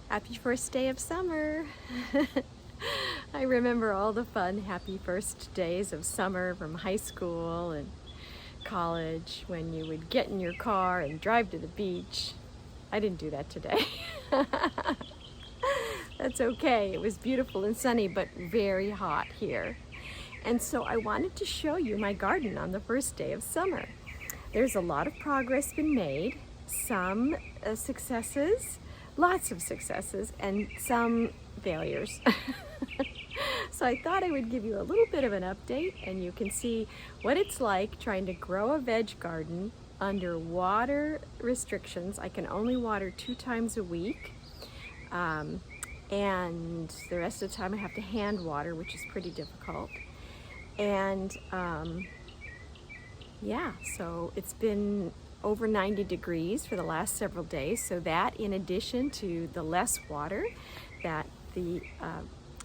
Happy first day of summer. I remember all the fun, happy first days of summer from high school and college when you would get in your car and drive to the beach. I didn't do that today. That's okay. It was beautiful and sunny, but very hot here. And so I wanted to show you my garden on the first day of summer. There's a lot of progress been made, some successes, lots of successes, and some failures. So I thought I would give you a little bit of an update, and you can see what it's like trying to grow a veg garden under water restrictions. I can only water 2 times a week, and the rest of the time I have to hand water, which is pretty difficult. And yeah, so it's been over 90 degrees for the last several days, so that, in addition to the less water that the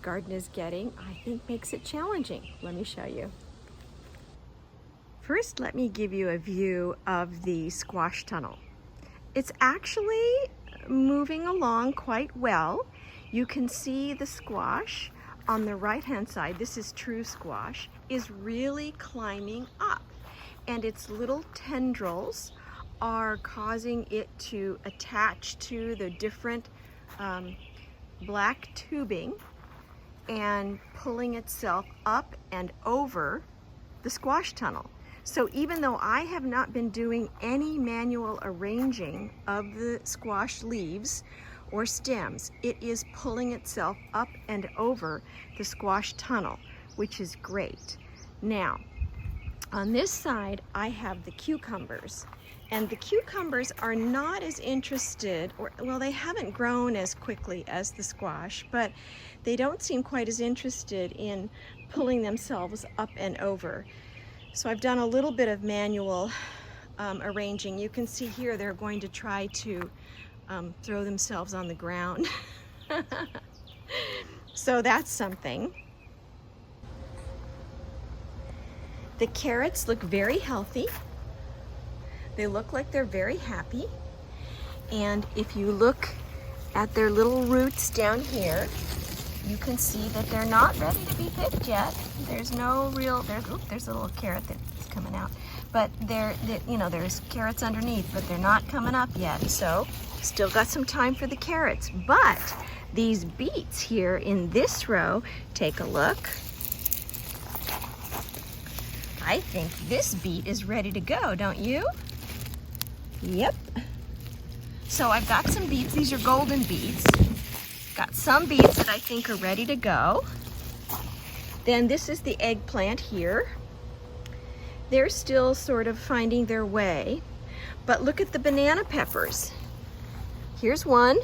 garden is getting, I think makes it challenging. Let me show you. First, let me give you a view of the squash tunnel. It's actually moving along quite well. You can see the squash on the right-hand side, this is true squash, is really climbing up, and its little tendrils are causing it to attach to the different black tubing and pulling itself up and over the squash tunnel. So even though I have not been doing any manual arranging of the squash leaves or stems, it is pulling itself up and over the squash tunnel, which is great. Now, on this side, I have the cucumbers. And the cucumbers are not as interested, or well, they haven't grown as quickly as the squash, but they don't seem quite as interested in pulling themselves up and over. So I've done a little bit of manual arranging. You can see here they're going to try to throw themselves on the ground. So that's something. The carrots look very healthy. They look like they're very happy. And if you look at their little roots down here, you can see that they're not ready to be picked yet. There's no real, there's a little carrot that's coming out. But there's carrots underneath, but they're not coming up yet. So still got some time for the carrots. But these beets here in this row, take a look. I think this beet is ready to go, don't you? Yep. So I've got some beets. These are golden beets. Got some beets that I think are ready to go. Then this is the eggplant here. They're still sort of finding their way. But look at the banana peppers. Here's one.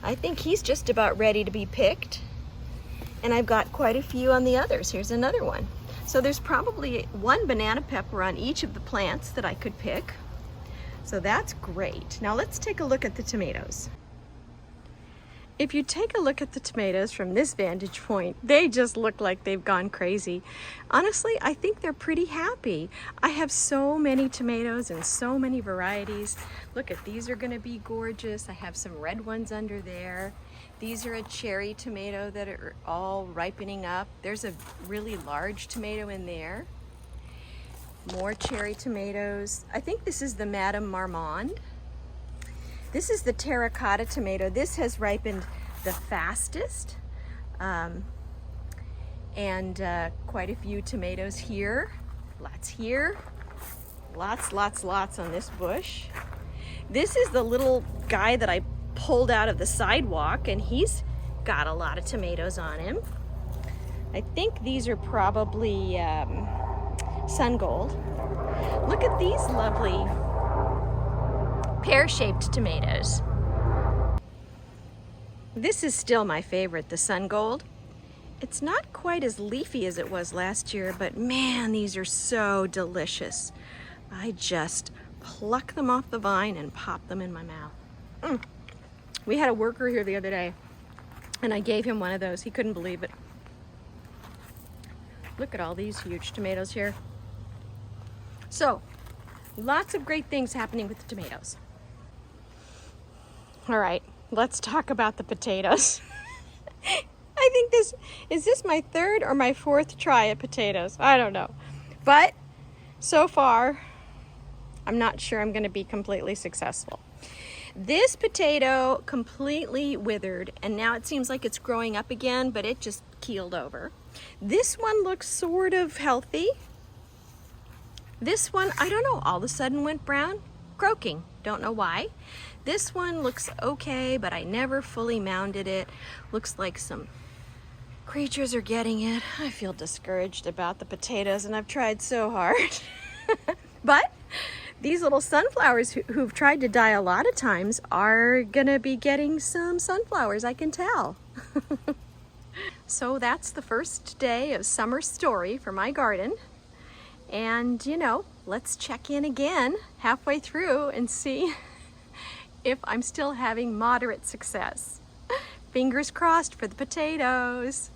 I think he's just about ready to be picked. And I've got quite a few on the others. Here's another one. So there's probably 1 banana pepper on each of the plants that I could pick. So that's great. Now let's take a look at the tomatoes. If you take a look at the tomatoes from this vantage point, they just look like they've gone crazy. Honestly, I think they're pretty happy. I have so many tomatoes and so many varieties. Look at these, are gonna be gorgeous. I have some red ones under there. These are a cherry tomato that are all ripening up. There's a really large tomato in there. More cherry tomatoes. I think this is the Madame Marmande. This is the terracotta tomato. This has ripened the fastest. And quite a few tomatoes here. Lots here. Lots on this bush. This is the little guy that I pulled out of the sidewalk, and he's got a lot of tomatoes on him. I think these are probably Sun Gold. Look at these lovely pear-shaped tomatoes. This is still my favorite, the Sun Gold. It's not quite as leafy as it was last year, but man, these are so delicious. I just pluck them off the vine and pop them in my mouth. We had a worker here the other day, and I gave him one of those. He couldn't believe it. Look at all these huge tomatoes here. So, lots of great things happening with the tomatoes. All right, let's talk about the potatoes. I think is this my third or my fourth try at potatoes? I don't know. But so far, I'm not sure I'm going to be completely successful. This potato completely withered, and now it seems like it's growing up again, but it just keeled over. This one looks sort of healthy. This one, I don't know, all of a sudden went brown, croaking. Don't know why. This one looks okay, but I never fully mounded it. Looks like some creatures are getting it. I feel discouraged about the potatoes, and I've tried so hard. But these little sunflowers who've tried to die a lot of times are gonna be getting some sunflowers, I can tell. So that's the first day of summer story for my garden. And you know, let's check in again halfway through and see if I'm still having moderate success. Fingers crossed for the potatoes.